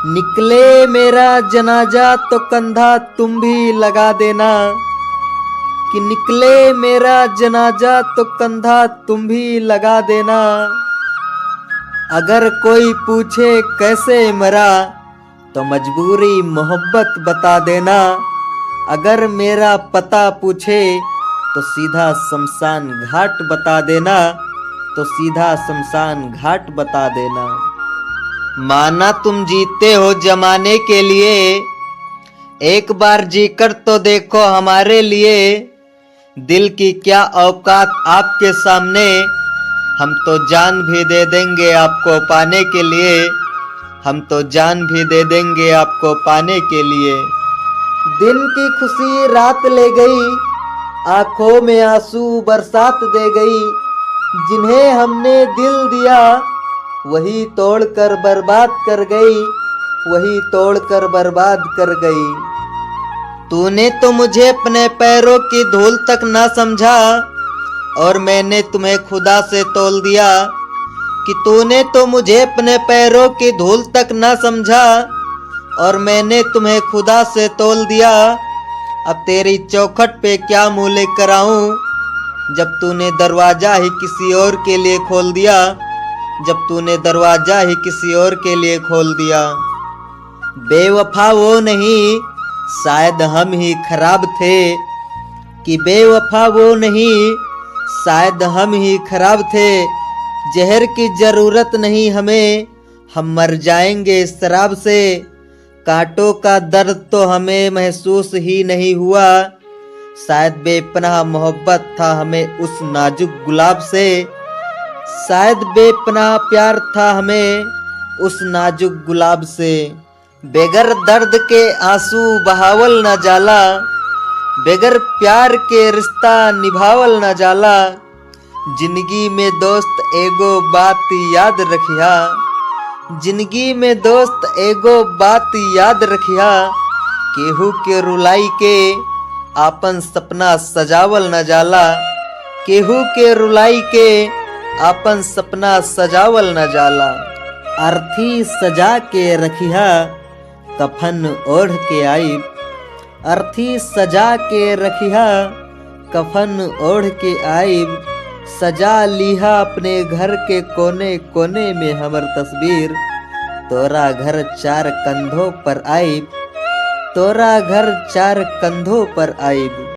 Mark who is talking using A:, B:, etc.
A: निकले मेरा जनाजा तो कंधा तुम भी लगा देना, कि निकले मेरा जनाजा तो कंधा तुम भी लगा देना। अगर कोई पूछे कैसे मरा तो मजबूरी मोहब्बत बता देना। अगर मेरा पता पूछे तो सीधा शमशान घाट बता देना, तो सीधा शमशान घाट बता देना। माना तुम जीते हो जमाने के लिए, एक बार जीकर तो देखो हमारे लिए। दिल की क्या औकात आपके सामने, हम तो जान भी दे देंगे आपको पाने के लिए। हम तो जान भी दे देंगे आपको पाने के लिए। दिन की खुशी रात ले गई, आंखों में आंसू बरसात दे गई। जिन्हें हमने दिल दिया वही तोड़कर बर्बाद कर गई, वही तोड़कर बर्बाद कर गई। तूने तो मुझे अपने पैरों की धूल तक ना समझा, और मैंने तुम्हें खुदा से तोल दिया। कि तूने तो मुझे अपने पैरों की धूल तक ना समझा, और मैंने तुम्हें खुदा से तोल दिया। अब तेरी चौखट पे क्या मुँह लेकर आऊं, जब तूने दरवाजा ही किसी और के लिए खोल दिया। जब तूने दरवाजा ही किसी और के लिए खोल दिया। बेवफा वो नहीं शायद हम ही खराब थे, कि बेवफा वो नहीं शायद हम ही खराब थे। जहर की जरूरत नहीं हमें, हम मर जाएंगे शराब से। कांटों का दर्द तो हमें महसूस ही नहीं हुआ, शायद बेपनाह मोहब्बत था हमें उस नाजुक गुलाब से। शायद बेपनाह प्यार था हमें उस नाजुक गुलाब से। बेगर दर्द के आंसू बहावल न जाला, बेगर प्यार के रिश्ता निभावल न जाला। जिंदगी में दोस्त एगो बात याद रखिया, जिंदगी में दोस्त एगो बात याद रखिया। केहू के रुलाई के आपन सपना सजावल न जाला, केहू के रुलाई के आपन सपना सजावल न जाला। अर्थी सजा के रखिया कफन ओढ़ के आइब, अर्थी सजा के रखिया कफन ओढ़ के आइब। सजा लिहा अपने घर के कोने कोने में हमर तस्वीर, तोरा घर चार कंधों पर आइब, तोरा घर चार कंधों पर आइब।